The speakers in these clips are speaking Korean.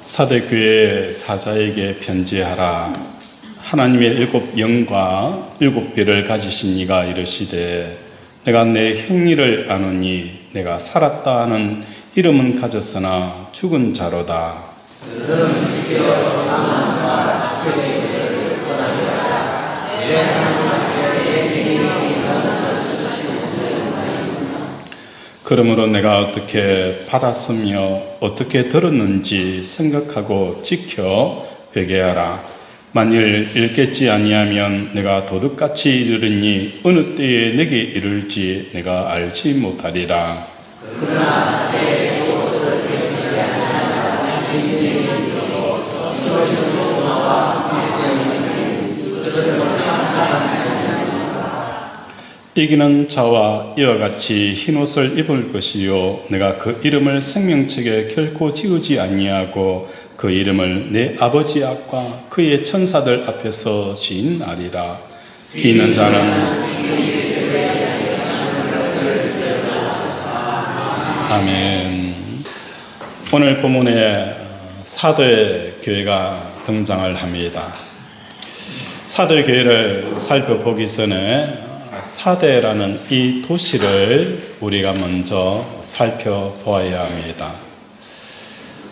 사대교회 사자에게 편지하라. 하나님의 7 영과 7 별을 가지신 이가 이르시되 내가 내 형리를 아노니 내가 살았다 하는 이름은 가졌으나 죽은 자로다. 그러므로 내가 어떻게 받았으며 어떻게 들었는지 생각하고 지켜 회개하라. 만일 읽겠지 아니하면 내가 도둑같이 이르리니 어느 때에 내게 이를지 내가 알지 못하리라. 이기는 자와 이와 같이 흰옷을 입을 것이요 내가 그 이름을 생명책에 결코 지우지 아니하고 그 이름을 내 아버지 앞과 그의 천사들 앞에서 시인하리라. 귀 있는 자는 아멘. 오늘 본문에 사도교회가 등장을 합니다. 사도교회를 살펴보기 전에 사대라는 이 도시를 우리가 먼저 살펴보아야 합니다.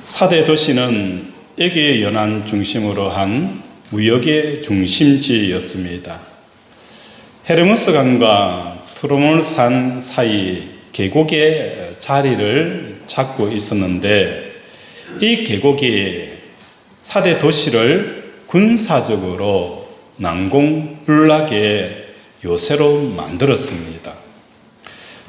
사대 도시는 에게 연안 중심으로 한 무역의 중심지였습니다. 헤르모스 강과 트로몰산 사이 계곡의 자리를 잡고 있었는데 이 계곡이 사대 도시를 군사적으로 난공불락의 요새로 만들었습니다.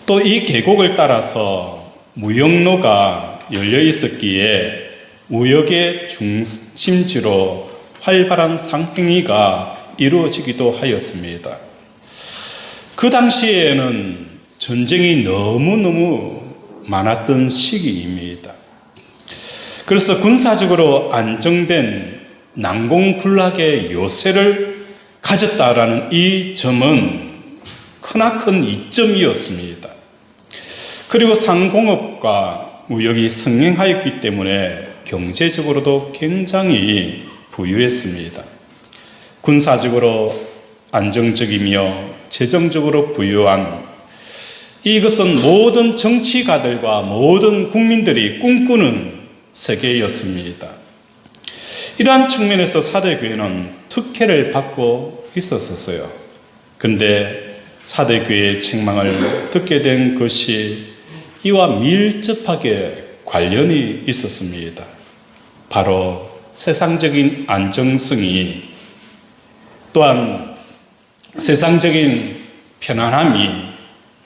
또 이 계곡을 따라서 무역로가 열려 있었기에 무역의 중심지로 활발한 상행위가 이루어지기도 하였습니다. 그 당시에는 전쟁이 너무너무 많았던 시기입니다. 그래서 군사적으로 안정된 난공불락의 요새를 가졌다라는 이 점은 크나큰 이점이었습니다. 그리고 상공업과 무역이 성행하였기 때문에 경제적으로도 굉장히 부유했습니다. 군사적으로 안정적이며 재정적으로 부유한 이것은 모든 정치가들과 모든 국민들이 꿈꾸는 세계였습니다. 이러한 측면에서 사대교회는 특혜를 받고 있었어요. 그런데 사대교회의 책망을 듣게 된 것이 이와 밀접하게 관련이 있었습니다. 바로 세상적인 안정성이 또한 세상적인 편안함이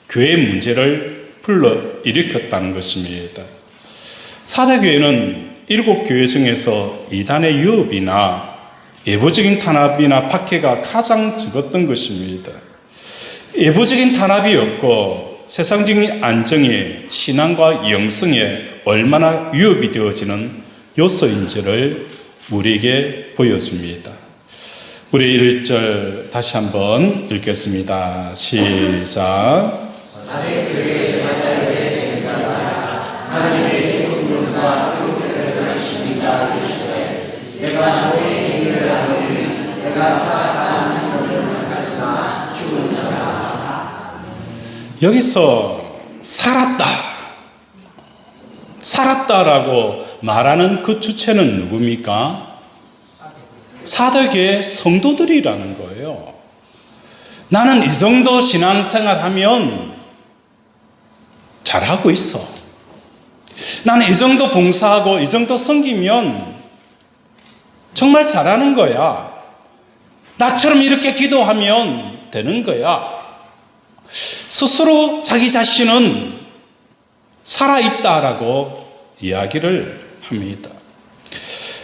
교회 문제를 불러일으켰다는 것입니다. 사대교회는 7 교회 중에서 이단의 유업이나 예보적인 탄압이나 박해가 가장 적었던 것입니다. 예보적인 탄압이 없고 세상적인 안정에 신앙과 영성에 얼마나 위협이 되어지는 요소인지를 우리에게 보여줍니다. 우리 1절 다시 한번 읽겠습니다. 시작. 여기서 살았다라고 말하는 그 주체는 누굽니까? 사대교회 성도들이라는 거예요. 나는 이 정도 신앙생활하면 잘하고 있어. 나는 이 정도 봉사하고 이 정도 섬기면 정말 잘하는 거야. 나처럼 이렇게 기도하면 되는 거야. 스스로 자기 자신은 살아있다라고 이야기를 합니다.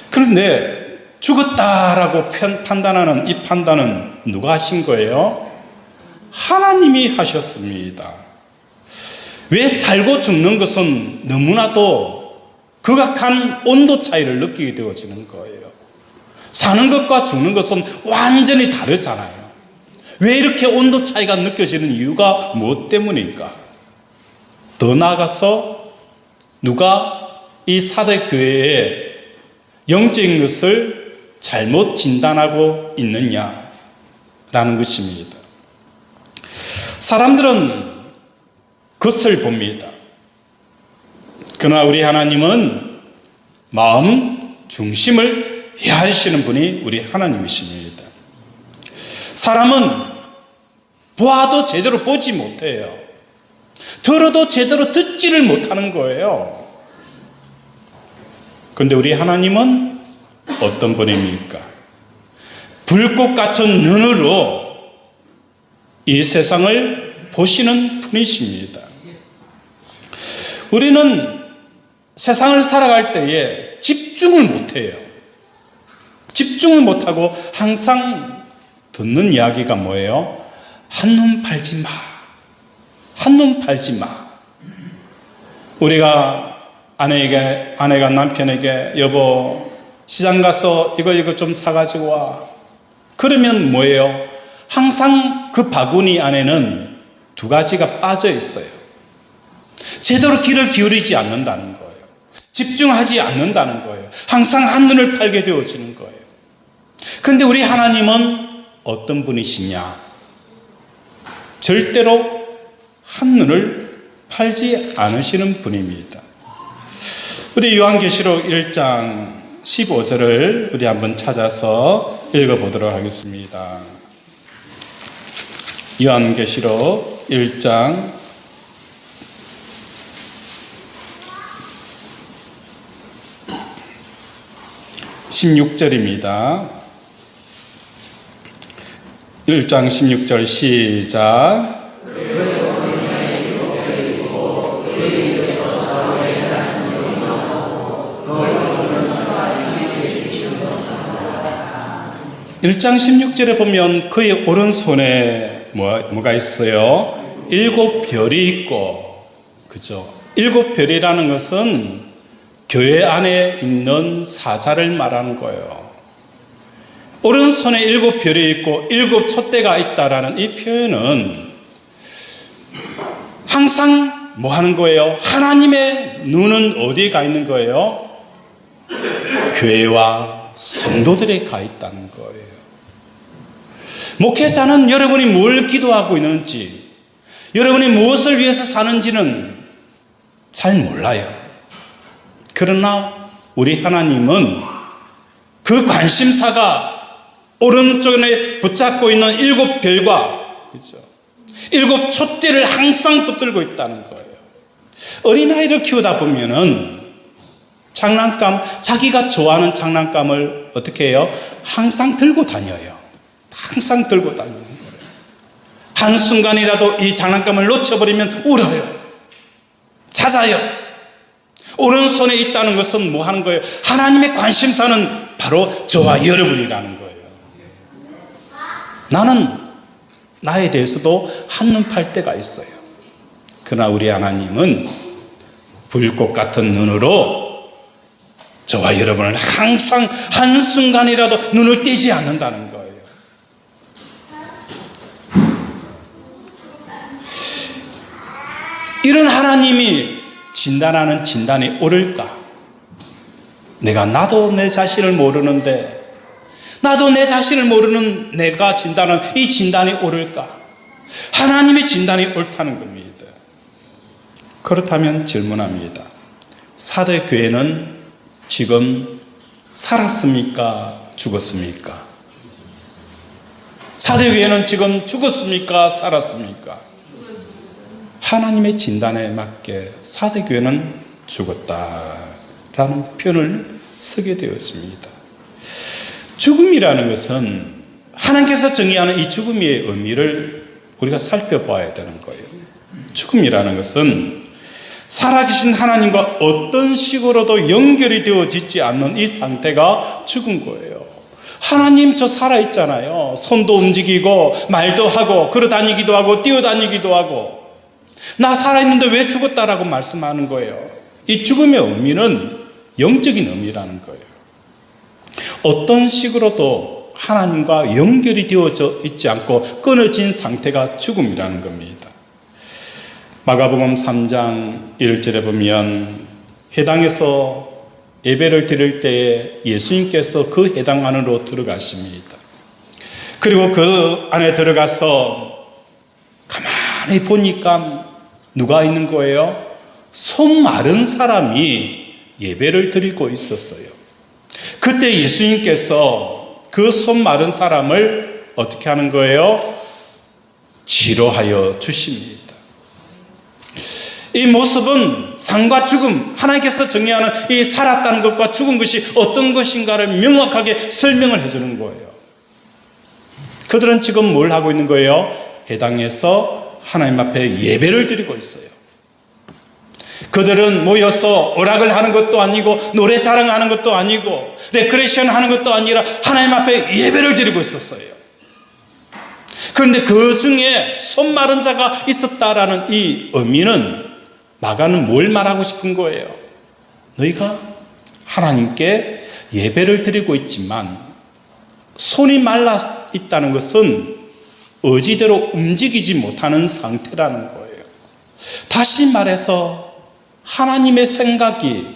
그런데 죽었다라고 판단하는 이 판단은 누가 하신 거예요? 하나님이 하셨습니다. 왜 살고 죽는 것은 너무나도 극악한 온도 차이를 느끼게 되어지는 거예요. 사는 것과 죽는 것은 완전히 다르잖아요. 왜 이렇게 온도 차이가 느껴지는 이유가 무엇 때문일까? 더 나아가서 누가 이 사대교회에 영적인 것을 잘못 진단하고 있느냐라는 것입니다. 사람들은 것을 봅니다. 그러나 우리 하나님은 마음 중심을 헤아리시는 분이 우리 하나님이십니다. 사람은 보아도 제대로 보지 못해요. 들어도 제대로 듣지를 못하는 거예요. 그런데 우리 하나님은 어떤 분입니까? 불꽃 같은 눈으로 이 세상을 보시는 분이십니다. 우리는 세상을 살아갈 때에 집중을 못해요. 집중을 못하고 항상 듣는 이야기가 뭐예요? 한눈 팔지 마. 한눈 팔지 마. 우리가 아내가 남편에게 여보 시장 가서 이거 좀 사가지고 와. 그러면 뭐예요? 항상 그 바구니 안에는 두 가지가 빠져 있어요. 제대로 귀를 기울이지 않는다는 거예요. 집중하지 않는다는 거예요. 항상 한눈을 팔게 되어지는 거예요. 그런데 우리 하나님은 어떤 분이시냐? 절대로 한눈을 팔지 않으시는 분입니다. 우리 요한계시록 1장 15절을 우리 한번 찾아서 읽어보도록 하겠습니다. 요한계시록 1장 16절입니다. 1장 16절 시작. 1장 16절에 보면 그의 오른손에 뭐가 있어요? 7별이 있고, 그죠? 7별이라는 것은 교회 안에 있는 사자를 말하는 거예요. 오른손에 7별이 있고 7 촛대가 있다라는 이 표현은 항상 뭐 하는 거예요? 하나님의 눈은 어디에 가 있는 거예요? 교회와 성도들에 가 있다는 거예요. 목회자는 여러분이 뭘 기도하고 있는지, 여러분이 무엇을 위해서 사는지는 잘 몰라요. 그러나 우리 하나님은 그 관심사가 오른쪽에 붙잡고 있는 7별과, 그죠? 7 촛대를 항상 붙들고 있다는 거예요. 어린아이를 키우다 보면은 장난감, 자기가 좋아하는 장난감을 어떻게 해요? 항상 들고 다녀요. 항상 들고 다니는 거예요. 한순간이라도 이 장난감을 놓쳐버리면 울어요. 찾아요. 오른손에 있다는 것은 뭐 하는 거예요? 하나님의 관심사는 바로 저와 여러분이라는 거예요. 나는 나에 대해서도 한눈 팔 때가 있어요. 그러나 우리 하나님은 불꽃 같은 눈으로 저와 여러분을 항상 한순간이라도 눈을 떼지 않는다는 거예요. 이런 하나님이 진단하는 진단이 옳을까? 나도 내 자신을 모르는데, 나도 내 자신을 모르는 내가 진단하는 이 진단이 옳을까? 하나님의 진단이 옳다는 겁니다. 그렇다면 질문합니다. 사대 교회는 지금 살았습니까? 죽었습니까? 사대 교회는 지금 죽었습니까? 살았습니까? 하나님의 진단에 맞게 사대 교회는 죽었다라는 표현을 쓰게 되었습니다. 죽음이라는 것은 하나님께서 정의하는 이 죽음의 의미를 우리가 살펴봐야 되는 거예요. 죽음이라는 것은 살아계신 하나님과 어떤 식으로도 연결이 되어지지 않는 이 상태가 죽은 거예요. 하나님 저 살아있잖아요. 손도 움직이고 말도 하고 걸어다니기도 하고 뛰어다니기도 하고, 나 살아있는데 왜 죽었다라고 말씀하는 거예요. 이 죽음의 의미는 영적인 의미라는 거예요. 어떤 식으로도 하나님과 연결이 되어져 있지 않고 끊어진 상태가 죽음이라는 겁니다. 마가복음 3장 1절에 보면 회당에서 예배를 드릴 때에 예수님께서 그 회당 안으로 들어가십니다. 그리고 그 안에 들어가서 가만히 보니까 누가 있는 거예요? 손 마른 사람이 예배를 드리고 있었어요. 그때 예수님께서 그 손 마른 사람을 어떻게 하는 거예요? 치료하여 주십니다. 이 모습은 삶과 죽음, 하나님께서 정의하는 이 살았다는 것과 죽은 것이 어떤 것인가를 명확하게 설명을 해주는 거예요. 그들은 지금 뭘 하고 있는 거예요? 회당에서 하나님 앞에 예배를 드리고 있어요. 그들은 모여서 오락을 하는 것도 아니고 노래 자랑하는 것도 아니고 레크레이션 하는 것도 아니라 하나님 앞에 예배를 드리고 있었어요. 그런데 그 중에 손 마른 자가 있었다라는 이 의미는 마가는 뭘 말하고 싶은 거예요? 너희가 하나님께 예배를 드리고 있지만 손이 말라 있다는 것은 의지대로 움직이지 못하는 상태라는 거예요. 다시 말해서 하나님의 생각이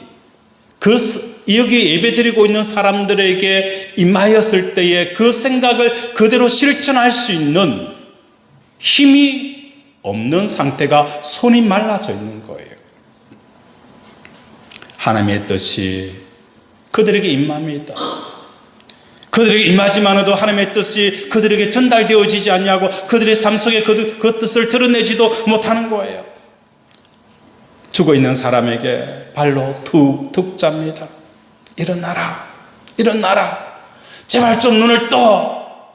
여기 예배드리고 있는 사람들에게 임하였을 때에 그 생각을 그대로 실천할 수 있는 힘이 없는 상태가 손이 말라져 있는 거예요. 하나님의 뜻이 그들에게 임합니다. 그들에게 임하지만도 하나님의 뜻이 그들에게 전달되어지지 않냐고 그들의 삶 속에 그 뜻을 드러내지도 못하는 거예요. 죽어있는 사람에게 발로 툭툭 잡니다. 일어나라, 일어나라, 제발 좀 눈을 떠.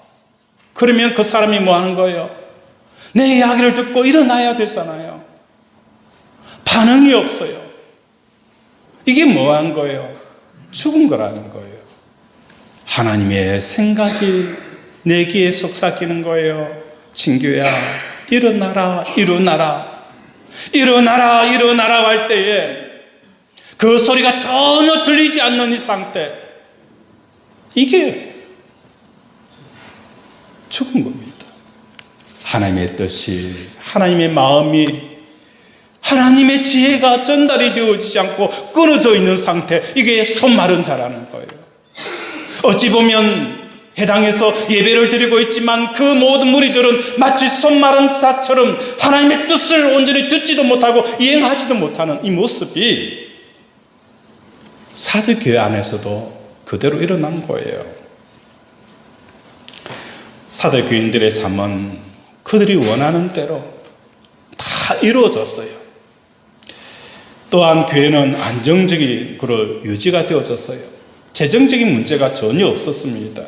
그러면 그 사람이 뭐 하는 거예요? 내 이야기를 듣고 일어나야 되잖아요. 반응이 없어요. 이게 뭐 한 거예요? 죽은 거라는 거예요. 하나님의 생각이 내 귀에 속삭이는 거예요. 친구야, 일어나라, 일어나라. 일어나라, 일어나라 할 때에 그 소리가 전혀 들리지 않는 이 상태, 이게 죽은 겁니다. 하나님의 뜻이, 하나님의 마음이, 하나님의 지혜가 전달이 되어지지 않고 끊어져 있는 상태, 이게 손 마른 자라는 거예요. 어찌 보면 회당에서 예배를 드리고 있지만 그 모든 무리들은 마치 손 마른 자처럼 하나님의 뜻을 온전히 듣지도 못하고 이행하지도 못하는 이 모습이 사도교회 안에서도 그대로 일어난 거예요. 사도교인들의 삶은 그들이 원하는 대로 다 이루어졌어요. 또한 교회는 안정적으로 유지가 되어졌어요. 재정적인 문제가 전혀 없었습니다.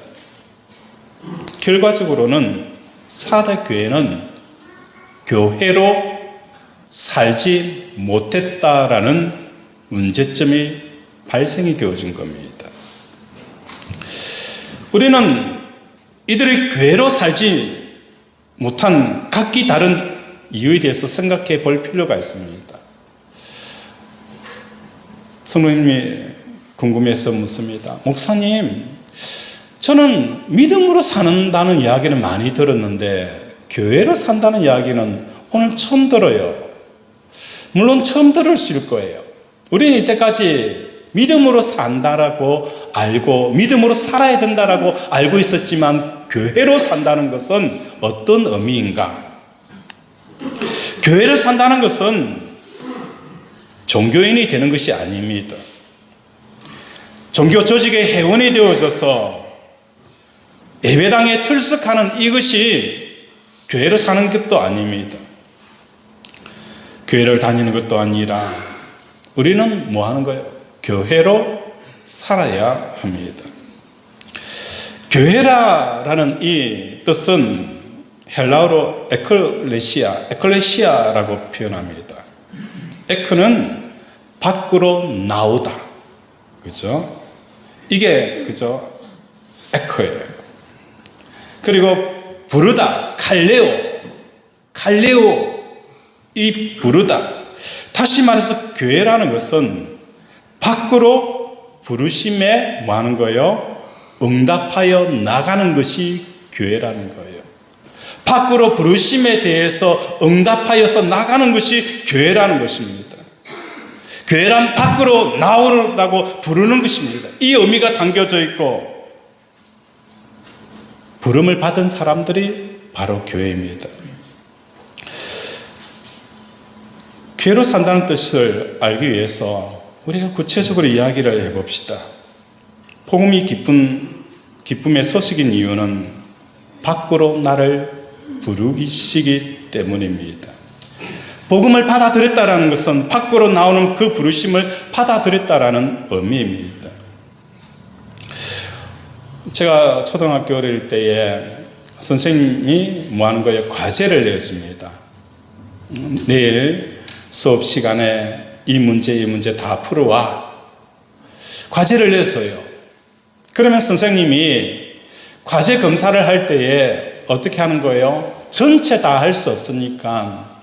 결과적으로는 사도교회는 교회로 살지 못했다라는 문제점이 발생이 되어진 겁니다. 우리는 이들이 교회로 살지 못한 각기 다른 이유에 대해서 생각해 볼 필요가 있습니다. 성도님이 궁금해서 묻습니다. 목사님, 저는 믿음으로 산다는 이야기는 많이 들었는데 교회로 산다는 이야기는 오늘 처음 들어요. 물론 처음 들으실 거예요. 우리는 이때까지 믿음으로 산다라고 알고 믿음으로 살아야 된다라고 알고 있었지만 교회로 산다는 것은 어떤 의미인가? 교회를 산다는 것은 종교인이 되는 것이 아닙니다. 종교 조직의 회원이 되어져서 예배당에 출석하는 이것이 교회로 사는 것도 아닙니다. 교회를 다니는 것도 아니라 우리는 뭐 하는 거예요? 교회로 살아야 합니다. 교회라는 이 뜻은 헬라어로 에클레시아라고 표현합니다. 에크는 밖으로 나오다. 그죠? 이게, 그죠? 에크예요. 그리고 부르다, 칼레오, 이 부르다. 다시 말해서 교회라는 것은 밖으로 부르심에 뭐 하는 거예요? 응답하여 나가는 것이 교회라는 거예요. 밖으로 부르심에 대해서 응답하여서 나가는 것이 교회라는 것입니다. 교회란 밖으로 나오라고 부르는 것입니다. 이 의미가 담겨져 있고 부름을 받은 사람들이 바로 교회입니다. 교회로 산다는 뜻을 알기 위해서 우리가 구체적으로 이야기를 해봅시다. 복음이 기쁨의 소식인 이유는 밖으로 나를 부르시기 때문입니다. 복음을 받아들였다는 것은 밖으로 나오는 그 부르심을 받아들였다는 의미입니다. 제가 초등학교 어릴 때에 선생님이 뭐 하는 거예요? 과제를 내줍니다. 내일 수업 시간에 이 문제 다 풀어와. 과제를 냈어요. 그러면 선생님이 과제 검사를 할 때에 어떻게 하는 거예요? 전체 다 할 수 없으니까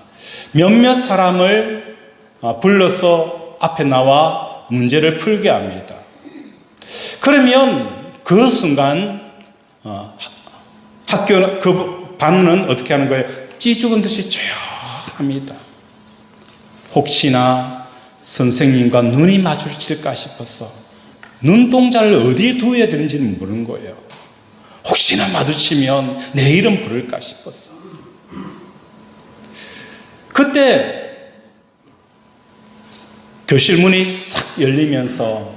몇몇 사람을 불러서 앞에 나와 문제를 풀게 합니다. 그러면 그 순간 학교 그 반은 어떻게 하는 거예요? 찌죽은 듯이 조용합니다. 혹시나 선생님과 눈이 마주칠까 싶어서 눈동자를 어디에 두어야 되는지는 모르는 거예요. 혹시나 마주치면 내 이름 부를까 싶어서. 그때 교실 문이 싹 열리면서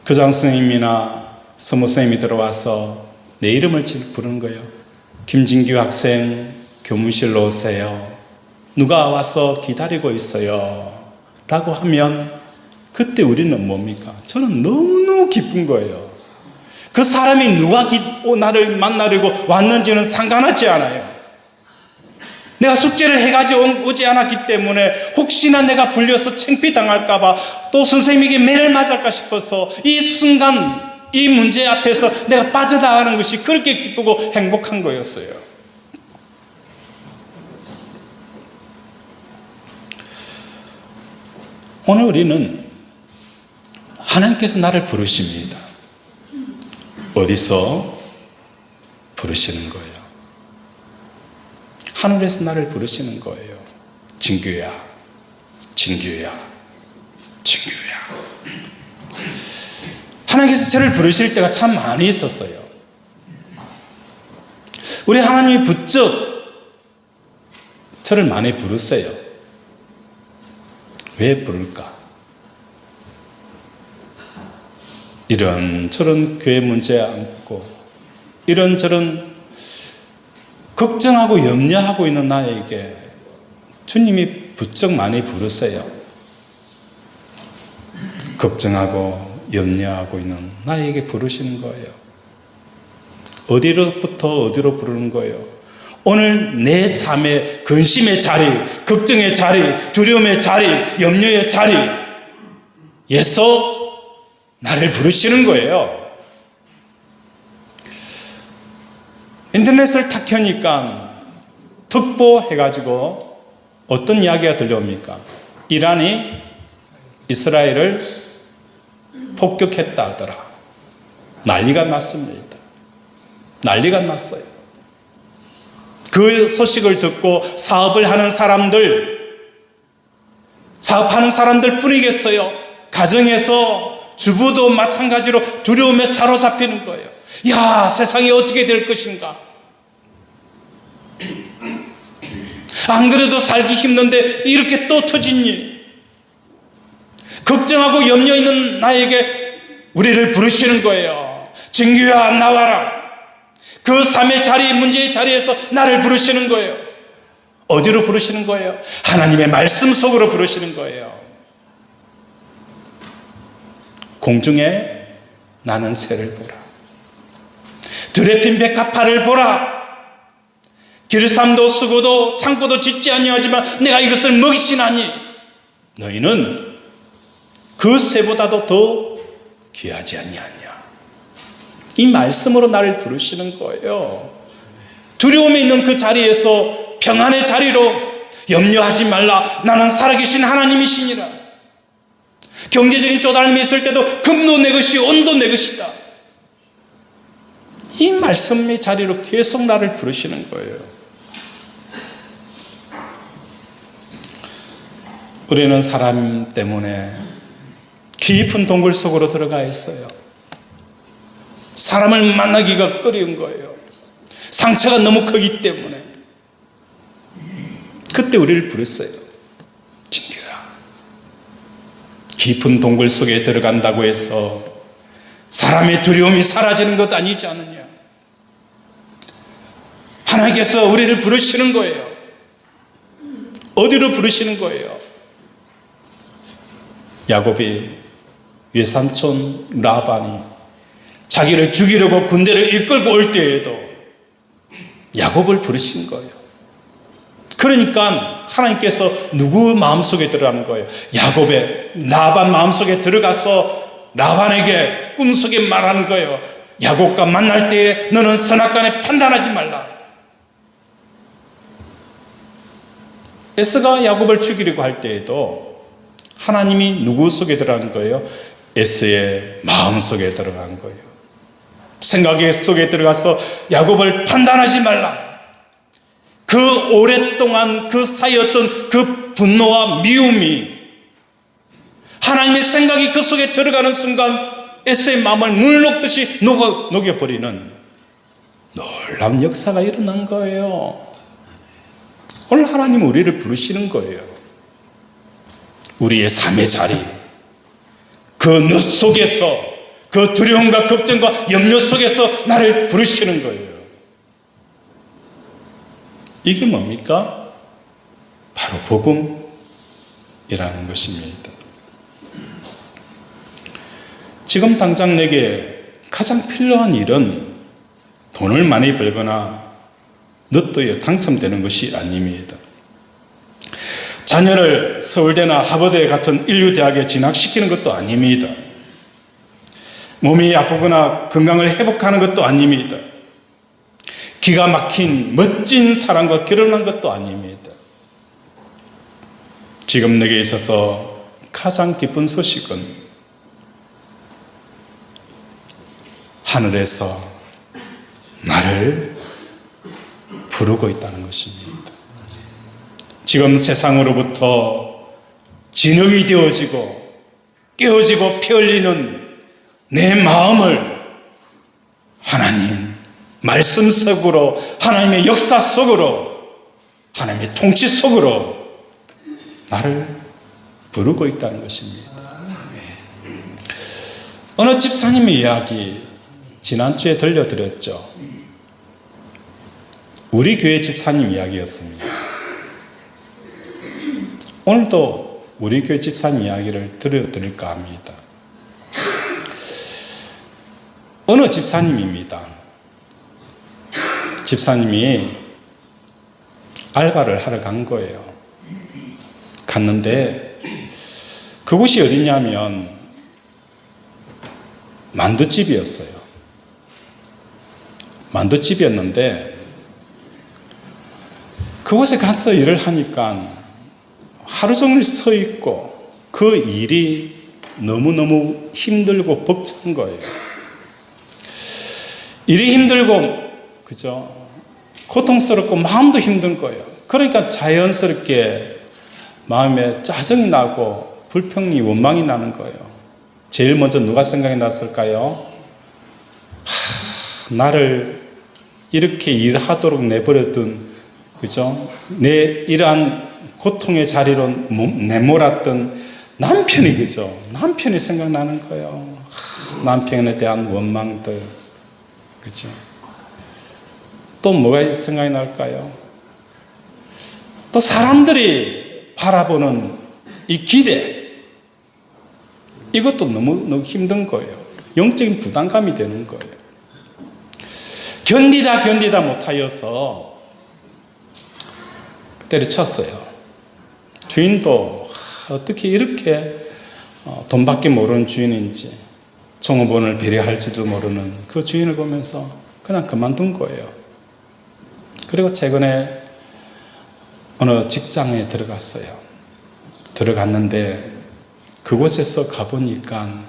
교장 선생님이나 서무 선생님이 들어와서 내 이름을 부르는 거예요. 김진규 학생 교무실로 오세요. 누가 와서 기다리고 있어요. 라고 하면 그때 우리는 뭡니까? 저는 너무너무 기쁜 거예요. 그 사람이 누가 나를 만나려고 왔는지는 상관하지 않아요. 내가 숙제를 해가지고 오지 않았기 때문에 혹시나 내가 불려서 창피당할까봐 또 선생님에게 매를 맞을까 싶어서 이 순간 이 문제 앞에서 내가 빠져나가는 것이 그렇게 기쁘고 행복한 거였어요. 오늘 우리는 하나님께서 나를 부르십니다. 어디서 부르시는 거예요? 하늘에서 나를 부르시는 거예요. 진규야, 진규야, 진규야. 하나님께서 저를 부르실 때가 참 많이 있었어요. 우리 하나님이 부쩍 저를 많이 부르세요. 왜 부를까? 이런저런 교회 문제 안고 이런저런 걱정하고 염려하고 있는 나에게 주님이 부쩍 많이 부르세요. 걱정하고 염려하고 있는 나에게 부르시는 거예요. 어디로부터 어디로 부르는 거예요? 오늘 내 삶의 근심의 자리, 걱정의 자리, 두려움의 자리, 염려의 자리에서 나를 부르시는 거예요. 인터넷을 탁 켜니까 특보해가지고 어떤 이야기가 들려옵니까? 이란이 이스라엘을 폭격했다 하더라. 난리가 났습니다. 난리가 났어요. 그 소식을 듣고 사업하는 사람들 뿐이겠어요. 가정에서 주부도 마찬가지로 두려움에 사로잡히는 거예요. 야, 세상이 어떻게 될 것인가? 안 그래도 살기 힘든데 이렇게 또 터지니? 걱정하고 염려 있는 나에게 우리를 부르시는 거예요. 진규야, 나와라. 그 삶의 자리, 문제의 자리에서 나를 부르시는 거예요. 어디로 부르시는 거예요? 하나님의 말씀 속으로 부르시는 거예요. 공중에 나는 새를 보라. 들에 핀 백합화를 보라. 길삼도 수고도 창고도 짓지 아니하지만 내가 이것을 먹이시나니 너희는 그 새보다도 더 귀하지 아니하냐. 이 말씀으로 나를 부르시는 거예요. 두려움에 있는 그 자리에서 평안의 자리로 염려하지 말라. 나는 살아계신 하나님이시니라. 경제적인 쪼달림이 있을 때도 금도 내 것이 온도 내 것이다. 이 말씀의 자리로 계속 나를 부르시는 거예요. 우리는 사람 때문에 깊은 동굴 속으로 들어가 있어요. 사람을 만나기가 꺼려운 거예요. 상처가 너무 크기 때문에. 그때 우리를 부르어요. 진규야, 깊은 동굴 속에 들어간다고 해서 사람의 두려움이 사라지는 것 아니지 않느냐. 하나님께서 우리를 부르시는 거예요. 어디로 부르시는 거예요? 야곱이 외삼촌 라반이 자기를 죽이려고 군대를 이끌고 올 때에도 야곱을 부르신 거예요. 그러니까 하나님께서 누구 마음속에 들어가는 거예요? 야곱의 라반 마음속에 들어가서 라반에게 꿈속에 말하는 거예요. 야곱과 만날 때에 너는 선악간에 판단하지 말라. 에서가 야곱을 죽이려고 할 때에도 하나님이 누구 속에 들어간 거예요? 에서의 마음 속에 들어간 거예요. 생각 속에 들어가서 야곱을 판단하지 말라. 그 오랫동안 그 사이였던 그 분노와 미움이 하나님의 생각이 그 속에 들어가는 순간 에서의 마음을 물 녹듯이 녹여버리는 놀라운 역사가 일어난 거예요. 오늘 하나님은 우리를 부르시는 거예요. 우리의 삶의 자리, 그 너 속에서, 그 두려움과 걱정과 염려 속에서 나를 부르시는 거예요. 이게 뭡니까? 바로 복음이라는 것입니다. 지금 당장 내게 가장 필요한 일은 돈을 많이 벌거나 로또에 당첨되는 것이 아닙니다. 자녀를 서울대나 하버드 같은 인류대학에 진학시키는 것도 아닙니다. 몸이 아프거나 건강을 회복하는 것도 아닙니다. 기가 막힌 멋진 사람과 결혼한 것도 아닙니다. 지금 내게 있어서 가장 기쁜 소식은 하늘에서 나를 부르고 있다는 것입니다. 지금 세상으로부터 진흙이 되어지고 깨어지고 피 흘리는 내 마음을 하나님 말씀 속으로, 하나님의 역사 속으로, 하나님의 통치 속으로 나를 부르고 있다는 것입니다. 어느 집사님의 이야기 지난주에 들려드렸죠. 우리 교회 집사님 이야기였습니다. 오늘도 우리 교회 집사님 이야기를 들려드릴까 합니다. 어느 집사님입니다. 집사님이 알바를 하러 간 거예요. 갔는데 그곳이 어디냐면 만두집이었어요. 만두집이었는데 그곳에 가서 일을 하니까 하루 종일 서 있고 그 일이 너무너무 힘들고 벅찬 거예요. 일이 힘들고, 그죠? 고통스럽고 마음도 힘든 거예요. 그러니까 자연스럽게 마음에 짜증이 나고 불평이 원망이 나는 거예요. 제일 먼저 누가 생각이 났을까요? 나를 이렇게 일하도록 내버려둔, 그죠? 내 이러한 고통의 자리로 내몰았던 남편이, 그죠? 남편이 생각나는 거예요. 남편에 대한 원망들, 그죠? 또 뭐가 생각이 날까요? 또 사람들이 바라보는 이 기대, 이것도 너무 힘든 거예요. 영적인 부담감이 되는 거예요. 견디다 못하여서 때려쳤어요. 주인도 어떻게 이렇게 돈밖에 모르는 주인인지, 종업원을 배려할지도 모르는 그 주인을 보면서 그냥 그만둔 거예요. 그리고 최근에 어느 직장에 들어갔어요. 들어갔는데 그곳에서 가보니까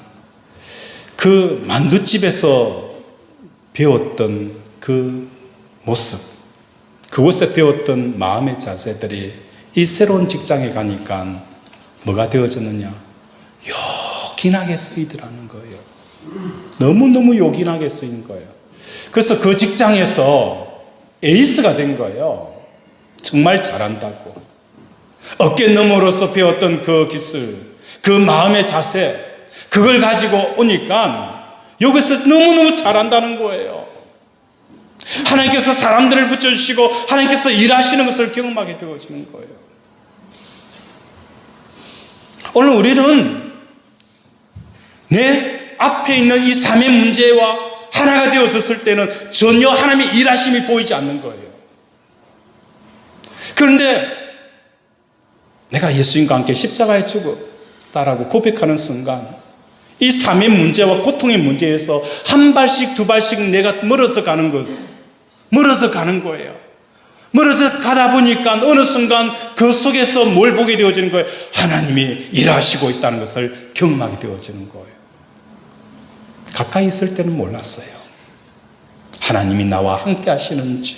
그 만두집에서 배웠던 그 모습, 그곳에 배웠던 마음의 자세들이 이 새로운 직장에 가니까 뭐가 되어졌느냐? 요긴하게 쓰이더라는 거예요. 너무너무 요긴하게 쓰인 거예요. 그래서 그 직장에서 에이스가 된 거예요. 정말 잘한다고. 어깨 너머로서 배웠던 그 기술, 그 마음의 자세, 그걸 가지고 오니까 여기서 너무너무 잘한다는 거예요. 하나님께서 사람들을 붙여주시고 하나님께서 일하시는 것을 경험하게 되어지는 거예요. 오늘 우리는 내 앞에 있는 이 삶의 문제와 하나가 되어졌을 때는 전혀 하나님의 일하심이 보이지 않는 거예요. 그런데 내가 예수님과 함께 십자가에 죽었다라고 고백하는 순간 이 삶의 문제와 고통의 문제에서 한 발씩 두 발씩 내가 멀어져 가는 거예요. 멀어져 가다 보니까 어느 순간 그 속에서 뭘 보게 되어지는 거예요? 하나님이 일하시고 있다는 것을 경험하게 되어지는 거예요. 가까이 있을 때는 몰랐어요. 하나님이 나와 함께 하시는지,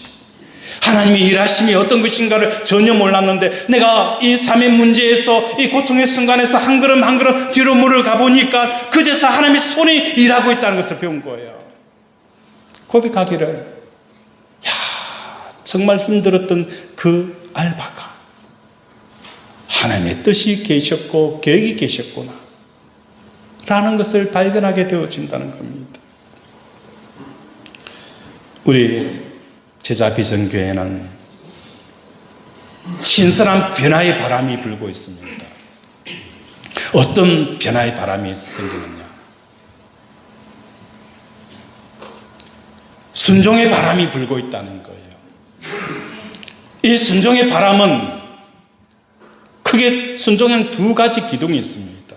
하나님의 일하심이 어떤 것인가를 전혀 몰랐는데 내가 이 삶의 문제에서 이 고통의 순간에서 한 걸음 한 걸음 뒤로 물어가 보니까 그제서 하나님의 손이 일하고 있다는 것을 배운 거예요. 고백하기를, 정말 힘들었던 그 알바가 하나님의 뜻이 계셨고 계획이 계셨구나 라는 것을 발견하게 되어진다는 겁니다. 우리 제자비전교회는 신선한 변화의 바람이 불고 있습니다. 어떤 변화의 바람이 생기느냐? 순종의 바람이 불고 있다는 거예요. 이 순종의 바람은 크게 순종에는 두 가지 기둥이 있습니다.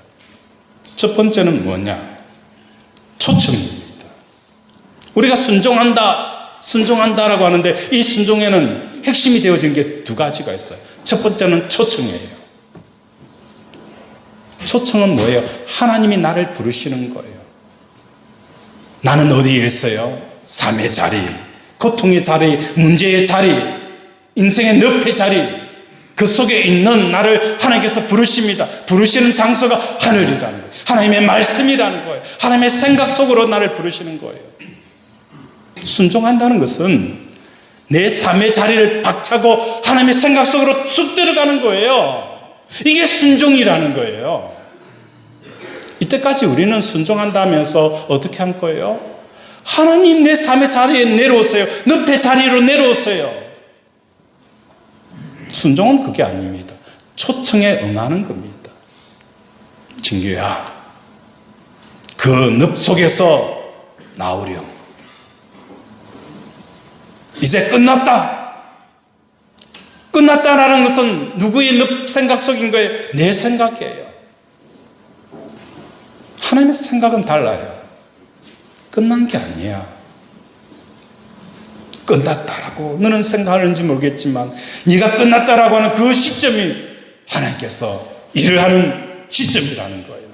첫 번째는 뭐냐? 초청입니다. 우리가 순종한다라고 하는데 이 순종에는 핵심이 되어진 게 두 가지가 있어요. 첫 번째는 초청이에요. 초청은 뭐예요? 하나님이 나를 부르시는 거예요. 나는 어디에 있어요? 삶의 자리, 고통의 자리, 문제의 자리, 인생의 늪의 자리, 그 속에 있는 나를 하나님께서 부르십니다. 부르시는 장소가 하늘이라는 거예요. 하나님의 말씀이라는 거예요. 하나님의 생각 속으로 나를 부르시는 거예요. 순종한다는 것은 내 삶의 자리를 박차고 하나님의 생각 속으로 쑥 들어가는 거예요. 이게 순종이라는 거예요. 이때까지 우리는 순종한다면서 어떻게 한 거예요? 하나님 내 삶의 자리에 내려오세요. 늪의 자리로 내려오세요. 순종은 그게 아닙니다. 초청에 응하는 겁니다. 친구야, 그 늪 속에서 나오렴. 이제 끝났다라는 것은 누구의 늪 생각 속인 거예요? 내 생각이에요. 하나님의 생각은 달라요. 끝난 게 아니야. 끝났다라고 너는 생각하는지 모르겠지만 네가 끝났다라고 하는 그 시점이 하나님께서 일을 하는 시점이라는 거예요.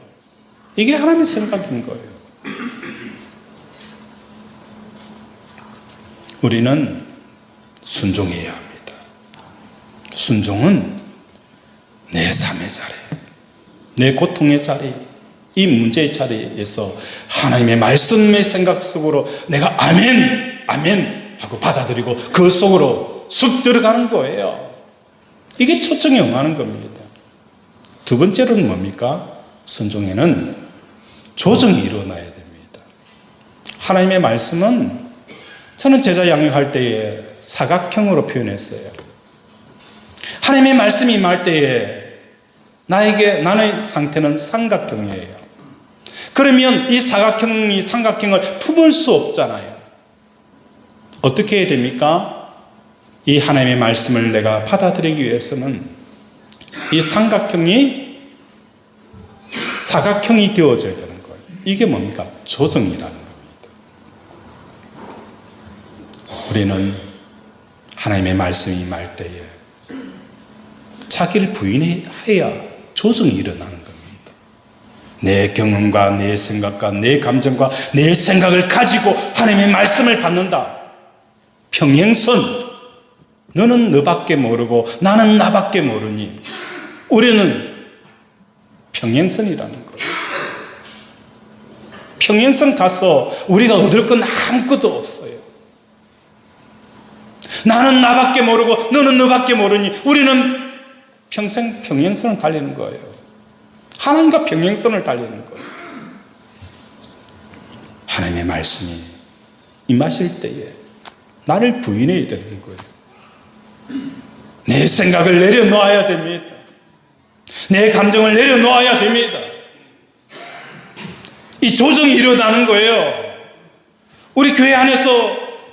이게 하나님의 생각인 거예요. 우리는 순종해야 합니다. 순종은 내 삶의 자리, 내 고통의 자리, 이 문제의 자리에서 하나님의 말씀의 생각 속으로 내가 아멘 하고 받아들이고 그 속으로 쑥 들어가는 거예요. 이게 초청에 응하는 겁니다. 두 번째로는 뭡니까? 순종에는 조정이 일어나야 됩니다. 하나님의 말씀은 저는 제자 양육할 때에 사각형으로 표현했어요. 하나님의 말씀이 임할 때에 나의 상태는 삼각형이에요. 그러면 이 삼각형을 품을 수 없잖아요. 어떻게 해야 됩니까? 이 하나님의 말씀을 내가 받아들이기 위해서는 이 삼각형이 사각형이 되어져야 되는 거예요. 이게 뭡니까? 조정이라는 겁니다. 우리는 하나님의 말씀이 임할 때에 자기를 부인해야 조정이 일어나는 겁니다. 내 경험과 내 생각과 내 감정과 내 생각을 가지고 하나님의 말씀을 받는다. 평행선, 너는 너밖에 모르고 나는 나밖에 모르니 우리는 평행선이라는 거예요. 평행선 가서 우리가 얻을 건 아무것도 없어요. 나는 나밖에 모르고 너는 너밖에 모르니 우리는 평생 평행선을 달리는 거예요. 하나님과 평행선을 달리는 거예요. 하나님의 말씀이 임하실 때에 나를 부인해야 되는 거예요. 내 생각을 내려놓아야 됩니다. 내 감정을 내려놓아야 됩니다. 이 조정이 일어나는 거예요. 우리 교회 안에서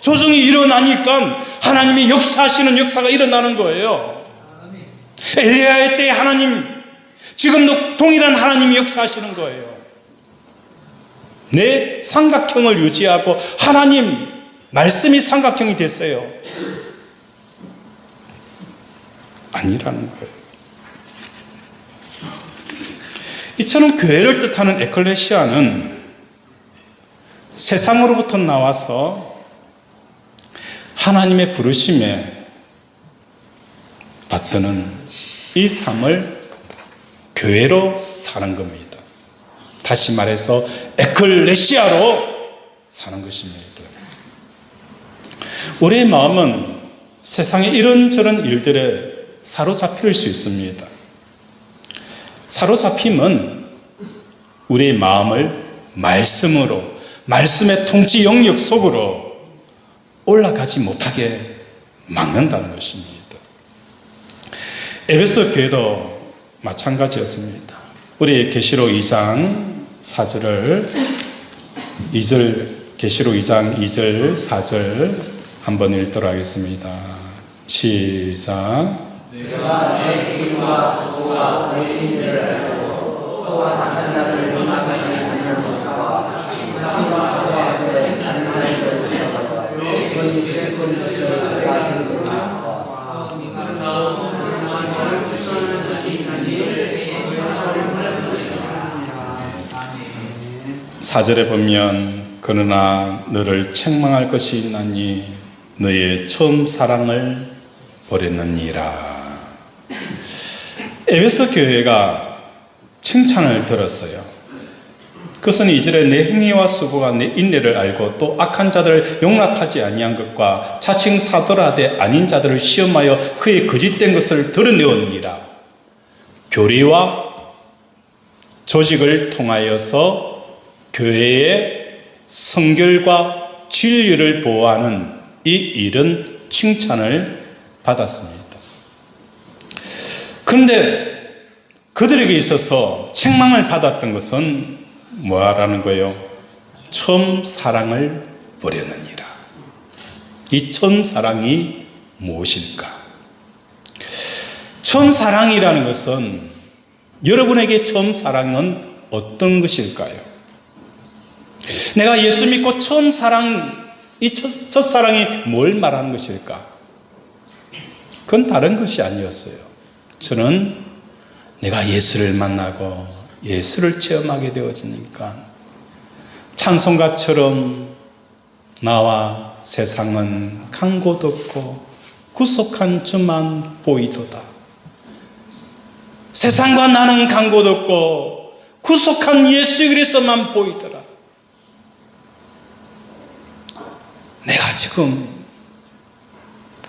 조정이 일어나니까 하나님이 역사하시는 역사가 일어나는 거예요. 엘리야의 때에 하나님, 지금도 동일한 하나님이 역사하시는 거예요. 내 삼각형을 유지하고 하나님 말씀이 삼각형이 됐어요. 아니라는 거예요. 이처럼 교회를 뜻하는 에클레시아는 세상으로부터 나와서 하나님의 부르심에 받드는 이 삶을 교회로 사는 겁니다. 다시 말해서 에클레시아로 사는 것입니다. 우리의 마음은 세상의 이런저런 일들에 사로잡힐 수 있습니다. 사로잡힘은 우리의 마음을 말씀으로, 말씀의 통치 영역 속으로 올라가지 못하게 막는다는 것입니다. 에베소 교회도 마찬가지였습니다. 우리 계시록 2장 4절을 계시록 2장 2절 4절 한번 읽도록 하겠습니다. 시작. 내가 내 길과 수고와 너희 일을 알고 또한 다른 자를 용납하지 않는 것과 세상과 거하되 다른 자를 들으셔서 그것이 기쁜 것을 내가 듣는다. 4절에 보면 그러나 너를 책망할 것이 있나니 너의 처음 사랑을 버렸느니라. 에베소 교회가 칭찬을 들었어요. 그것은 2절에 내 행위와 수고가 내 인내를 알고 또 악한 자들을 용납하지 아니한 것과 자칭 사도라되 아닌 자들을 시험하여 그의 거짓된 것을 드러내었니라. 교리와 조직을 통하여서 교회의 성결과 진리를 보호하는 이 일은 칭찬을 받았습니다. 그런데 그들에게 있어서 책망을 받았던 것은 뭐라는 거예요? 처음 사랑을 버렸느니라. 이 처음 사랑이 무엇일까? 처음 사랑이라는 것은 여러분에게 처음 사랑은 어떤 것일까요? 내가 예수 믿고 처음 사랑, 이 첫사랑이 뭘 말하는 것일까? 그건 다른 것이 아니었어요. 저는 내가 예수를 만나고 예수를 체험하게 되어지니까 찬송가처럼 나와 세상은 간 곳 없고 구속한 주만 보이도다. 세상과 나는 간 곳 없고 구속한 예수 그리스도만 보이더라. 내가 지금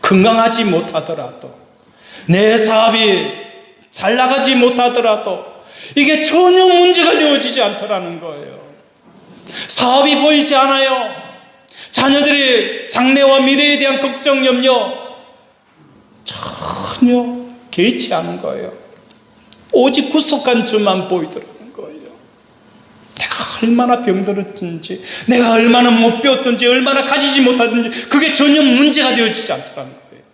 건강하지 못하더라도 내 사업이 잘 나가지 못하더라도 이게 전혀 문제가 되어지지 않더라는 거예요. 사업이 보이지 않아요. 자녀들의 장래와 미래에 대한 걱정, 염려 전혀 개의치 않은 거예요. 오직 구속한 주만 보이더라는 거예요. 내가 얼마나 병들었든지, 내가 얼마나 못 배웠든지, 얼마나 가지지 못하든지 그게 전혀 문제가 되어지지 않더라는 거예요.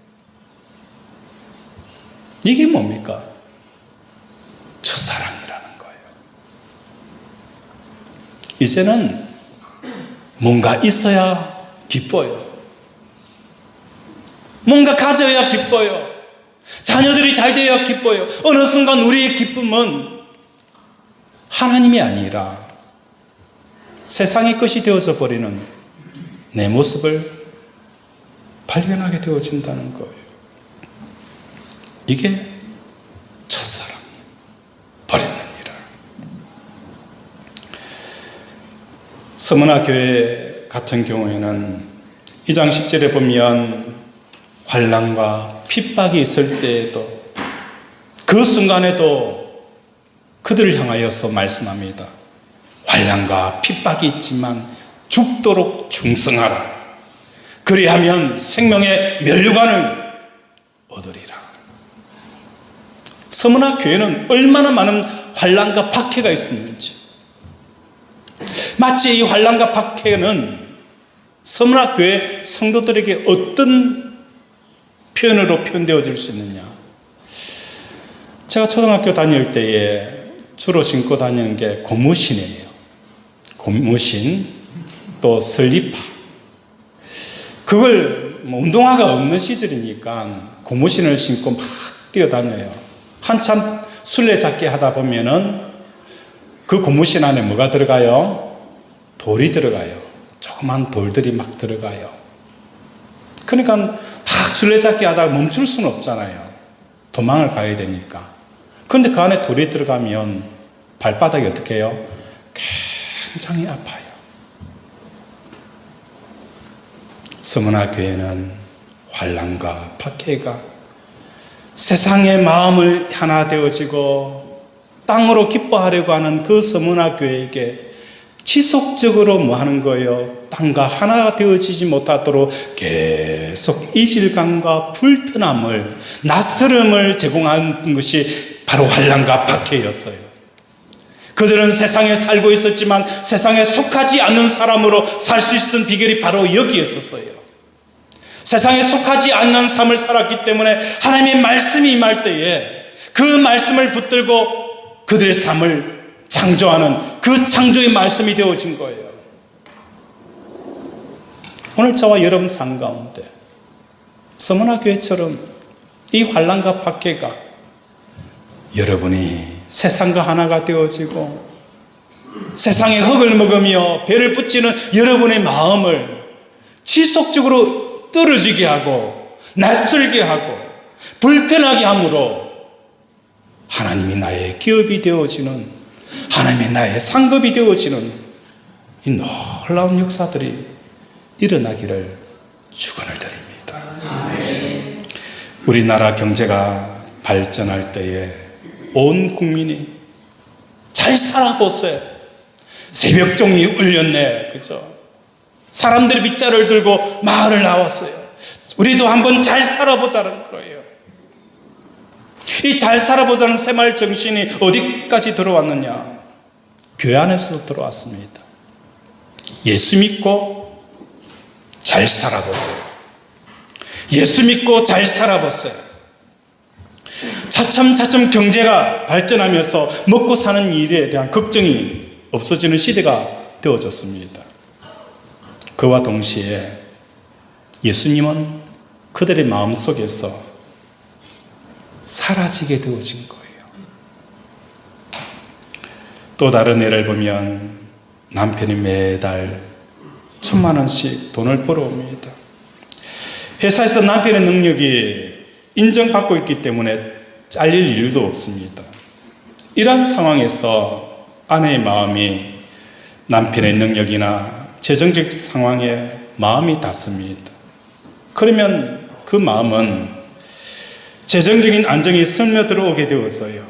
이게 뭡니까? 첫사랑이라는 거예요. 이제는 뭔가 있어야 기뻐요. 뭔가 가져야 기뻐요. 자녀들이 잘 되어야 기뻐요. 어느 순간 우리의 기쁨은 하나님이 아니라 세상의 것이 되어서 버리는 내 모습을 발견하게 되어진다는 거예요. 이게 첫사랑 버렸느니라. 서문화 교회 같은 경우에는 2장 10절에 보면 환난과 핍박이 있을 때에도 그 순간에도 그들을 향하여서 말씀합니다. 환난과 핍박이 있지만 죽도록 충성하라. 그리하면 생명의 면류관을 얻으리라. 서문화 교회는 얼마나 많은 환난과 박해가 있었는지, 마치 이 환난과 박해는 서문화 교회 성도들에게 어떤 표현으로 표현되어질 수 있느냐. 제가 초등학교 다닐 때에 주로 신고 다니는 게 고무신이에요. 고무신, 또 슬리퍼. 그걸 운동화가 없는 시절이니까 고무신을 신고 막 뛰어다녀요. 한참 술래잡기 하다 보면은 그 고무신 안에 뭐가 들어가요? 돌이 들어가요. 조그만 돌들이 막 들어가요. 그러니까 막 술래잡기 하다가 멈출 수는 없잖아요. 도망을 가야 되니까. 그런데 그 안에 돌이 들어가면 발바닥이 어떻게 해요? 굉장히 아파요. 서문화 교회는 환난과 박해가 세상의 마음을 하나 되어지고 땅으로 기뻐하려고 하는 그 서문화 교회에게 지속적으로 뭐 하는 거예요? 땅과 하나가 되어지지 못하도록 계속 이질감과 불편함을, 낯설음을 제공하는 것이 바로 환난과 박해였어요. 그들은 세상에 살고 있었지만 세상에 속하지 않는 사람으로 살 수 있었던 비결이 바로 여기에 있었어요. 세상에 속하지 않는 삶을 살았기 때문에 하나님의 말씀이 임할 때에 그 말씀을 붙들고 그들의 삶을 창조하는 그 창조의 말씀이 되어진 거예요. 오늘 저와 여러분 삶 가운데 서문화 교회처럼 이 환난과 박해가 여러분이 세상과 하나가 되어지고 세상의 흙을 먹으며 배를 붙이는 여러분의 마음을 지속적으로 떨어지게 하고 낯설게 하고 불편하게 함으로 하나님이 나의 기업이 되어지는, 하나님이 나의 상급이 되어지는 이 놀라운 역사들이 일어나기를 축원을 드립니다. 우리나라 경제가 발전할 때에 온 국민이 잘 살아보세요. 새벽종이 울렸네. 그죠? 사람들이 빗자루를 들고 마을을 나왔어요. 우리도 한번 잘 살아보자는 거예요. 이 잘 살아보자는 새마을 정신이 어디까지 들어왔느냐? 교회 안에서 들어왔습니다. 예수 믿고 잘 살아보세요. 예수 믿고 잘 살아보세요. 차츰차츰 경제가 발전하면서 먹고 사는 일에 대한 걱정이 없어지는 시대가 되어졌습니다. 그와 동시에 예수님은 그들의 마음속에서 사라지게 되어진 거예요. 또 다른 예를 보면 남편이 매달 1,000만 원씩 돈을 벌어옵니다. 회사에서 남편의 능력이 인정받고 있기 때문에 잘릴 일도 없습니다. 이러한 상황에서 아내의 마음이 남편의 능력이나 재정적 상황에 마음이 닿습니다. 그러면 그 마음은 재정적인 안정이 스며들어 오게 되었어요.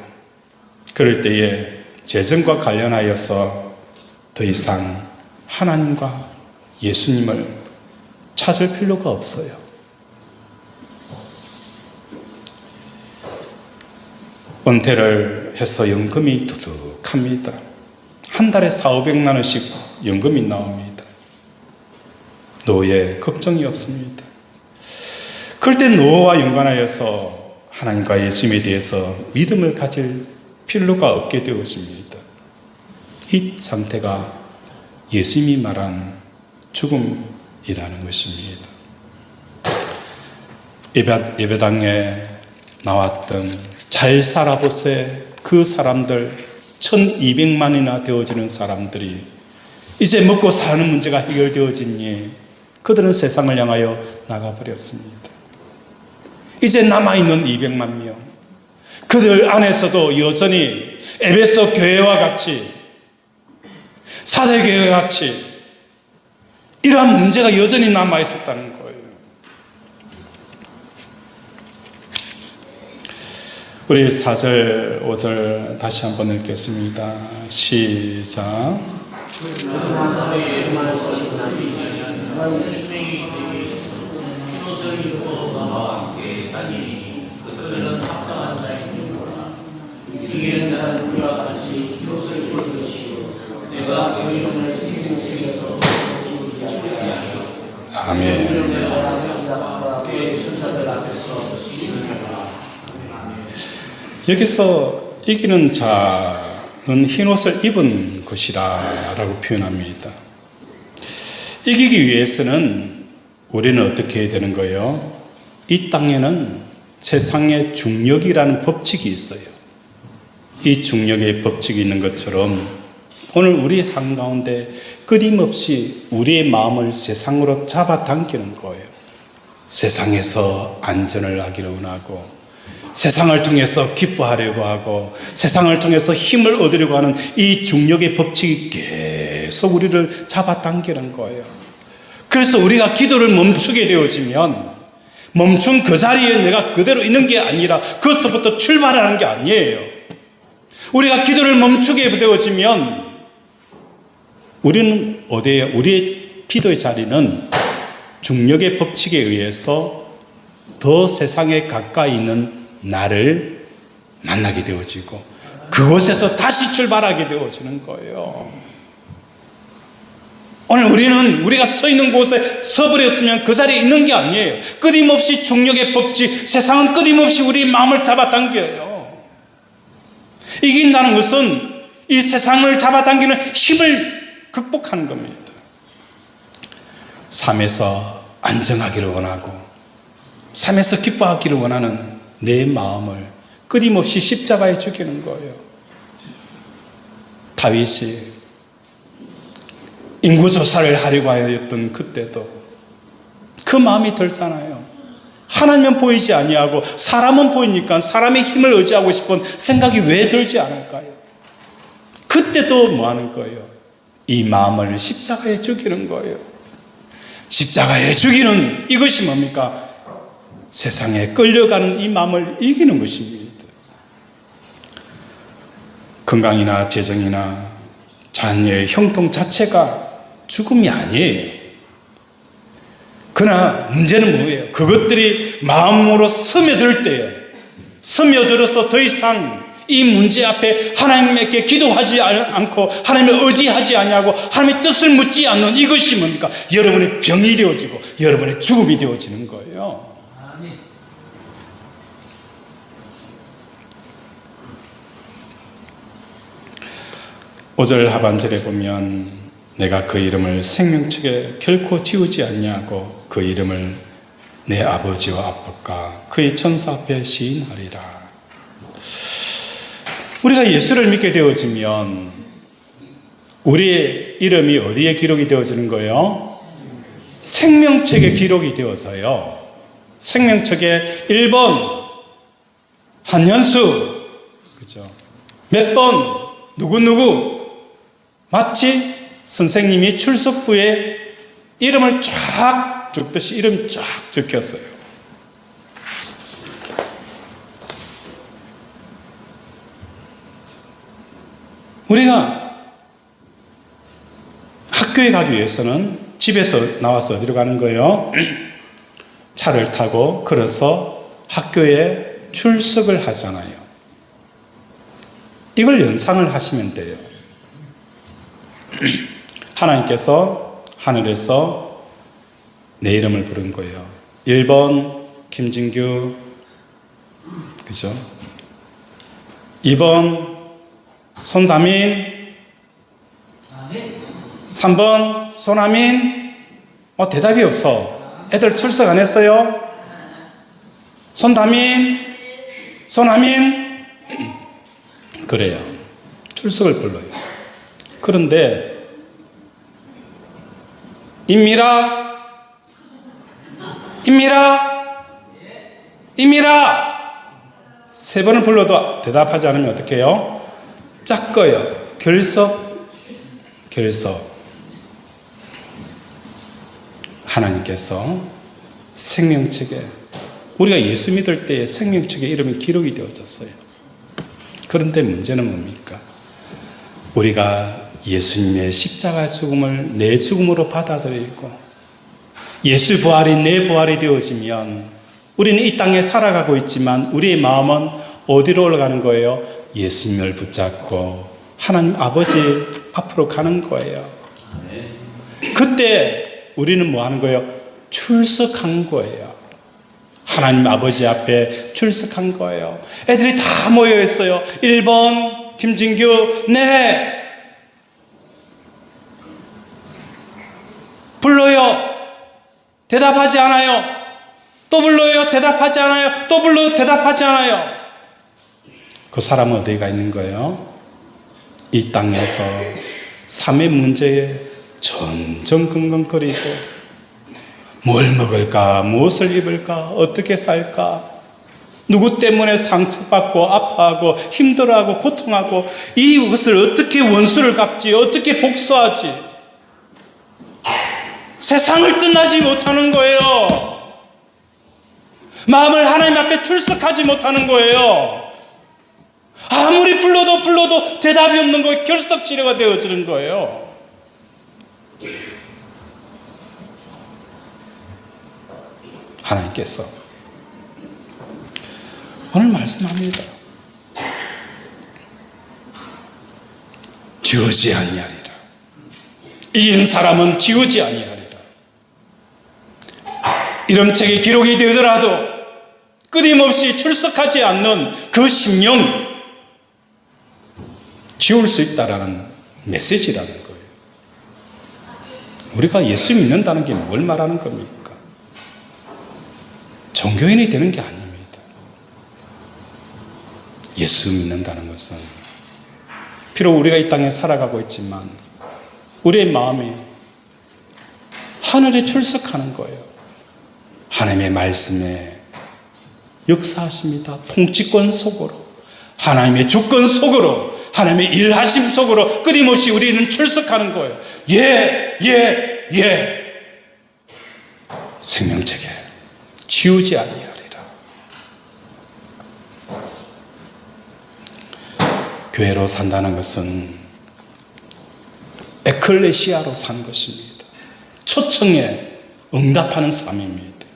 그럴 때에 재정과 관련하여서 더 이상 하나님과 예수님을 찾을 필요가 없어요. 은퇴를 해서 연금이 두둑합니다. 한 달에 400~500만 원씩 연금이 나옵니다. 노후에 걱정이 없습니다. 그럴 때 노후와 연관하여서 하나님과 예수님에 대해서 믿음을 가질 필요가 없게 되어집니다. 이 상태가 예수님이 말한 죽음이라는 것입니다. 예배당에 나왔던 잘 살아보세요. 그 사람들 1,200만이나 되어지는 사람들이 이제 먹고 사는 문제가 해결되어지니 그들은 세상을 향하여 나가버렸습니다. 이제 남아있는 200만 명, 그들 안에서도 여전히 에베소 교회와 같이, 사대교회와 같이 이러한 문제가 여전히 남아 있었다는 거예요. 우리 4절, 5절 다시 한번 읽겠습니다. 시작. 아멘. 여기서 이기는 자는 흰옷을 입은 것이라 라고 표현합니다. 이기기 위해서는 우리는 어떻게 해야 되는 거예요? 이 땅에는 세상의 중력이라는 법칙이 있어요. 이 중력의 법칙이 있는 것처럼 오늘 우리의 삶 가운데 끊임없이 우리의 마음을 세상으로 잡아당기는 거예요. 세상에서 안전을 하기를 원하고, 세상을 통해서 기뻐하려고 하고, 세상을 통해서 힘을 얻으려고 하는 이 중력의 법칙이 계속 우리를 잡아당기는 거예요. 그래서 우리가 기도를 멈추게 되어지면 멈춘 그 자리에 내가 그대로 있는 게 아니라 그것부터 출발하는 게 아니에요. 우리가 기도를 멈추게 되어지면 우리는 어디에, 우리의 기도의 자리는 중력의 법칙에 의해서 더 세상에 가까이 있는 나를 만나게 되어지고 그곳에서 다시 출발하게 되어지는 거예요. 오늘 우리가 서 있는 곳에 서버렸으면 그 자리에 있는 게 아니에요. 끊임없이 중력의 법칙, 세상은 끊임없이 우리 마음을 잡아당겨요. 이긴다는 것은 이 세상을 잡아당기는 힘을 극복하는 겁니다. 삶에서 안정하기를 원하고, 삶에서 기뻐하기를 원하는 내 마음을 끊임없이 십자가에 죽이는 거예요. 다윗이 인구조사를 하려고 하였던 그때도 그 마음이 들잖아요. 하나님은 보이지 아니하고 사람은 보이니까 사람의 힘을 의지하고 싶은 생각이 왜 들지 않을까요? 그때도 뭐 하는 거예요? 이 마음을 십자가에 죽이는 거예요. 십자가에 죽이는 이것이 뭡니까? 세상에 끌려가는 이 마음을 이기는 것입니다. 건강이나 재정이나 자녀의 형통 자체가 죽음이 아니에요. 그러나 문제는 뭐예요? 그것들이 마음으로 스며들 때에, 스며들어서 더 이상 이 문제 앞에 하나님께 기도하지 않고 하나님을 의지하지 아니하고 하나님의 뜻을 묻지 않는 이것이 뭡니까? 여러분의 병이 되어지고 여러분의 죽음이 되어지는 거예요. 5절 하반절에 보면 내가 그 이름을 생명책에 결코 지우지 않냐고 그 이름을 내 아버지와 아빠가 그의 천사 앞에 시인하리라. 우리가 예수를 믿게 되어지면 우리의 이름이 어디에 기록이 되어지는 거예요? 생명책에 기록이 되어서요. 생명책에 1번 한현수, 그죠? 몇 번 누구누구, 마치 선생님이 출석부에 이름을 쫙 적듯이 이름이 쫙 적혔어요. 우리가 학교에 가기 위해서는 집에서 나와서 어디로 가는 거예요? 차를 타고 걸어서 학교에 출석을 하잖아요. 이걸 연상을 하시면 돼요. 하나님께서 하늘에서 내 이름을 부른 거예요. 1번 김진규, 그죠? 2번 손다민, 3번 손아민. 대답이 없어. 애들 출석 안 했어요? 손다민, 손아민. 그래요. 출석을 불러요. 그런데 임미라, 세 번을 불러도 대답하지 않으면 어떻게 해요? 짝거요. 결석. 하나님께서 생명책에, 우리가 예수 믿을 때에 생명책에 이름이 기록이 되어졌어요. 그런데 문제는 뭡니까? 우리가 예수님의 십자가 죽음을 내 죽음으로 받아들이고 예수 부활이 내 부활이 되어지면 우리는 이 땅에 살아가고 있지만 우리의 마음은 어디로 올라가는 거예요? 예수님을 붙잡고 하나님 아버지 앞으로 가는 거예요. 그때 우리는 뭐 하는 거예요? 출석한 거예요. 하나님 아버지 앞에 출석한 거예요. 애들이 다 모여 있어요. 1번 김진규, 네. 불러요. 대답하지 않아요. 또 불러요. 대답하지 않아요. 또 불러요. 대답하지 않아요. 그 사람은 어디가 있는 거예요? 이 땅에서 삶의 문제에 전전긍긍거리고 뭘 먹을까, 무엇을 입을까, 어떻게 살까, 누구 때문에 상처받고 아파하고 힘들어하고 고통하고 이것을 어떻게 원수를 갚지, 어떻게 복수하지, 세상을 떠나지 못하는 거예요. 마음을 하나님 앞에 출석하지 못하는 거예요. 아무리 불러도 대답이 없는 거예요. 결석치레가 되어지는 거예요. 하나님께서 오늘 말씀합니다. 지우지 아니하리라. 이긴 사람은 지우지 아니하리라. 이름책에 기록이 되더라도 끊임없이 출석하지 않는 그 심령, 지울 수 있다라는 메시지라는 거예요. 우리가 예수 믿는다는 게 뭘 말하는 겁니까? 종교인이 되는 게 아닙니다. 예수 믿는다는 것은 비록 우리가 이 땅에 살아가고 있지만 우리의 마음에 하늘에 출석하는 거예요. 하나님의 말씀에 역사하십니다. 통치권 속으로, 하나님의 주권 속으로, 하나님의 일하심 속으로 끊임없이 우리는 출석하는 거예요. 예. 생명책에 지우지 아니하리라. 교회로 산다는 것은 에클레시아로 산 것입니다. 초청에 응답하는 삶입니다.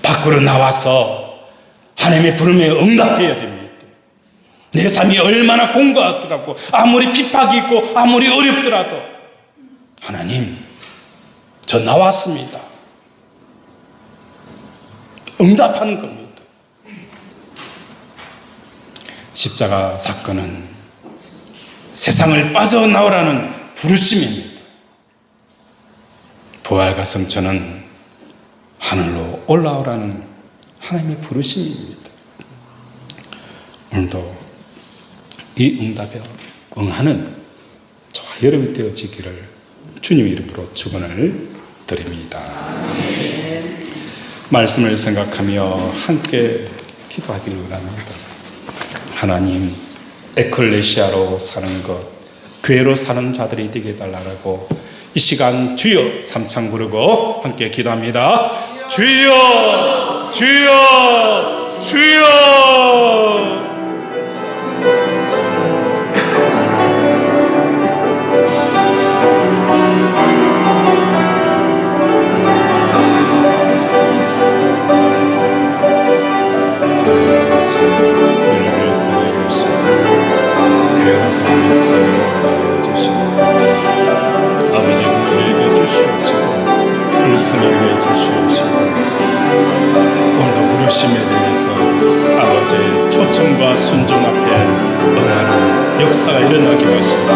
밖으로 나와서 하나님의 부름에 응답해야 됩니다. 내 삶이 얼마나 공고하더라도, 아무리 핍박이 있고 아무리 어렵더라도 하나님, 저 나왔습니다. 응답하는 겁니다. 십자가 사건은 세상을 빠져나오라는 부르심입니다. 부활과 성천은 하늘로 올라오라는 하나님의 부르심입니다. 오늘도 이 응답에 응하는 저와 여러분이 되어지기를 주님 이름으로 축원을 드립니다. 말씀을 생각하며 함께 기도하기를 원합니다. 하나님, 에클레시아로 사는 것, 교회로 사는 자들이 되게 해달라고 이 시간 주여 삼창 부르고 함께 기도합니다. 주여, 주여, 주여. 교회로 사는 역사를 주시옵소서. 아버지 우리에게 주시옵시고 불쌍히 주시옵시고 오늘도 부르심에 대해서 아버지의 초청과 순종 앞에 응하는 역사가 일어나게 하시고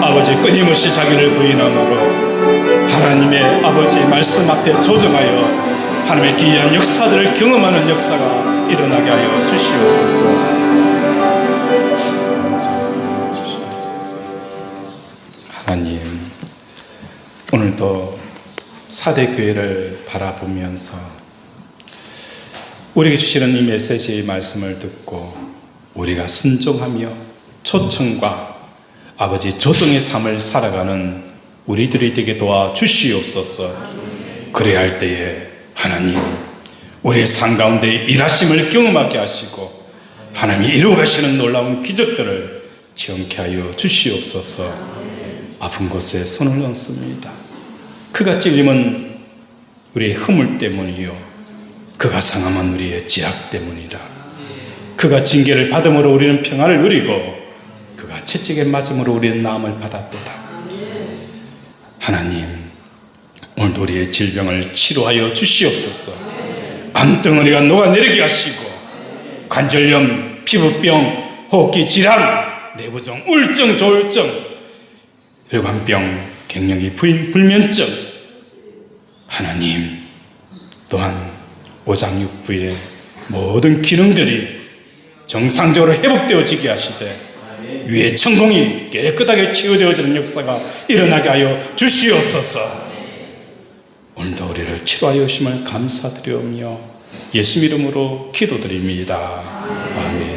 아버지 끊임없이 자기를 부인함으로 하나님의 아버지 말씀 앞에 조정하여 하나님의 기이한 역사들을 경험하는 역사가 일어나게 하여 주시옵소서. 하나님, 오늘도 사대교회를 바라보면서 우리에게 주시는 이 메시지의 말씀을 듣고 우리가 순종하며 초청과 아버지 조정의 삶을 살아가는 우리들이 되게 도와 주시옵소서. 그래야 할 때에 하나님 우리의 삶 가운데 일하심을 경험하게 하시고 하나님이 이루어 가시는 놀라운 기적들을 지원케 하여 주시옵소서. 아픈 곳에 손을 얹습니다. 그가 찔림은 우리의 허물 때문이요 그가 상함은 우리의 지악 때문이라. 그가 징계를 받음으로 우리는 평안을 누리고 그가 채찍에 맞음으로 우리는 나음을 받았도다. 하나님 오늘도 우리의 질병을 치료하여 주시옵소서. 암덩어리가 녹아내리게 하시고 관절염, 피부병, 호흡기 질환, 내부종, 우울증, 조울증, 혈관병, 갱년기, 부인, 불면증 하나님 또한 오장육부의 모든 기능들이 정상적으로 회복되어지게 하시되 위의 천공이 깨끗하게 치유되어지는 역사가 일어나게 하여 주시옵소서. 오늘도 우리를 치료하여 주심을 감사드리오며 예수 이름으로 기도드립니다. 아멘.